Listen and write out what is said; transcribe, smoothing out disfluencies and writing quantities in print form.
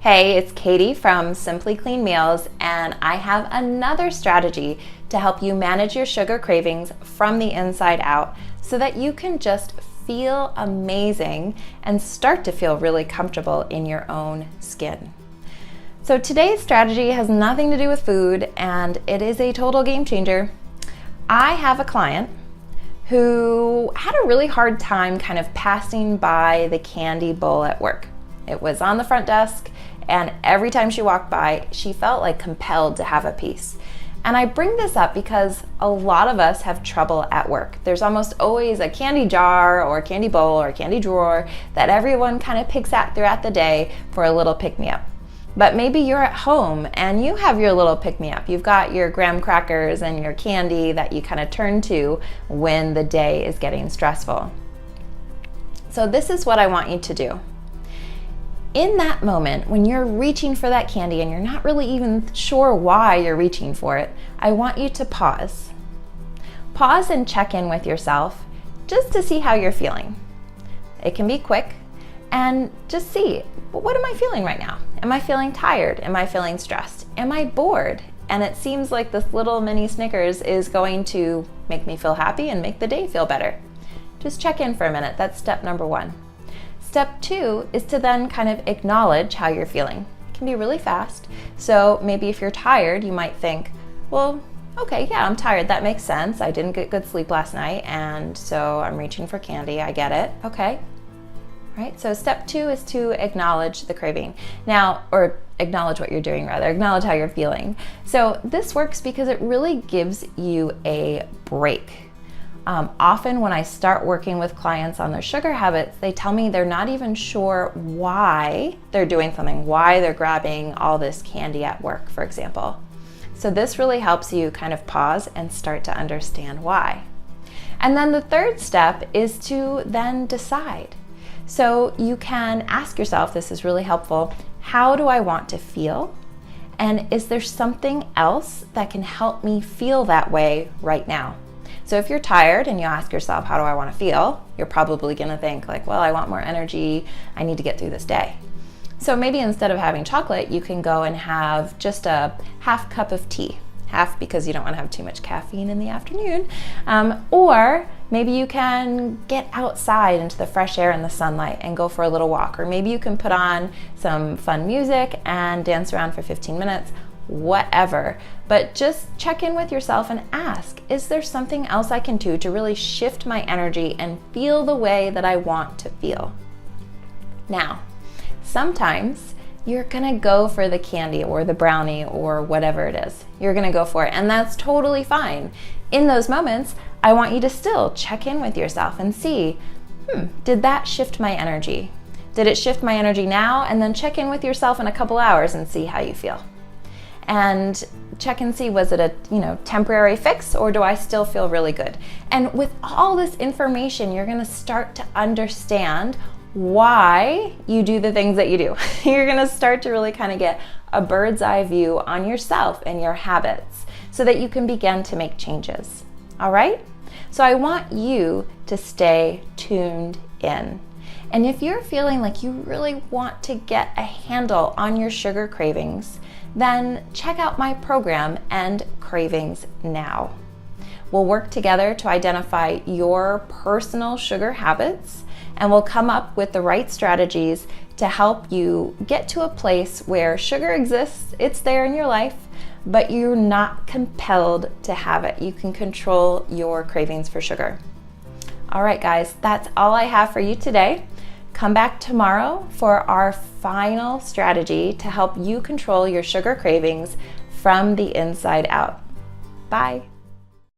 Hey, it's Katie from Simply Clean Meals, and I have another strategy to help you manage your sugar cravings from the inside out so that you can just feel amazing and start to feel really comfortable in your own skin. So today's strategy has nothing to do with food, and it is a total game changer. I have a client who had a really hard time kind of passing by the candy bowl at work. It was on the front desk, and every time she walked by, she felt like compelled to have a piece. And I bring this up because a lot of us have trouble at work. There's almost always a candy jar or a candy bowl or a candy drawer that everyone kind of picks at throughout the day for a little pick-me-up. But maybe you're at home and you have your little pick-me-up. You've got your graham crackers and your candy that you kind of turn to when the day is getting stressful. So this is what I want you to do. In that moment, when you're reaching for that candy and you're not really even sure why you're reaching for it, I want you to pause. Pause and check in with yourself just to see how you're feeling. It can be quick, and just see, well, what am I feeling right now? Am I feeling tired? Am I feeling stressed? Am I bored? And it seems like this little mini Snickers is going to make me feel happy and make the day feel better. Just check in for a minute. That's step number one. Step two is to then kind of acknowledge how you're feeling. It can be really fast. So maybe if you're tired, you might think, well, okay, yeah, I'm tired. That makes sense. I didn't get good sleep last night, and so I'm reaching for candy. I get it. Okay. Right? So step two is to acknowledge the craving. Now, or acknowledge what you're doing rather, acknowledge how you're feeling. So this works because it really gives you a break. Often when I start working with clients on their sugar habits, they tell me they're not even sure why they're doing something, why they're grabbing all this candy at work, for example. So this really helps you kind of pause and start to understand why. And then the third step is to then decide. So you can ask yourself, this is really helpful, how do I want to feel? And is there something else that can help me feel that way right now? So if you're tired and you ask yourself, how do I want to feel? You're probably going to think like, well, I want more energy. I need to get through this day. So maybe instead of having chocolate, you can go and have just a half cup of tea. Half because you don't want to have too much caffeine in the afternoon. Or maybe you can get outside into the fresh air and the sunlight and go for a little walk. Or maybe you can put on some fun music and dance around for 15 minutes. Whatever, but just check in with yourself and ask, is there something else I can do to really shift my energy and feel the way that I want to feel? Now, sometimes you're gonna go for the candy or the brownie or whatever it is. You're gonna go for it, and that's totally fine. In those moments, I want you to still check in with yourself and see, did that shift my energy? Did it shift my energy now? And then check in with yourself in a couple hours and see how you feel. And check and see, was it a temporary fix, or do I still feel really good? And with all this information, you're gonna start to understand why you do the things that you do. You're gonna start to really kind of get a bird's eye view on yourself and your habits so that you can begin to make changes. All right? So I want you to stay tuned in. And if you're feeling like you really want to get a handle on your sugar cravings, then check out my program, End Cravings Now. We'll work together to identify your personal sugar habits, and we'll come up with the right strategies to help you get to a place where sugar exists, it's there in your life, but you're not compelled to have it. You can control your cravings for sugar. All right, guys, that's all I have for you today. Come back tomorrow for our final strategy to help you control your sugar cravings from the inside out. Bye.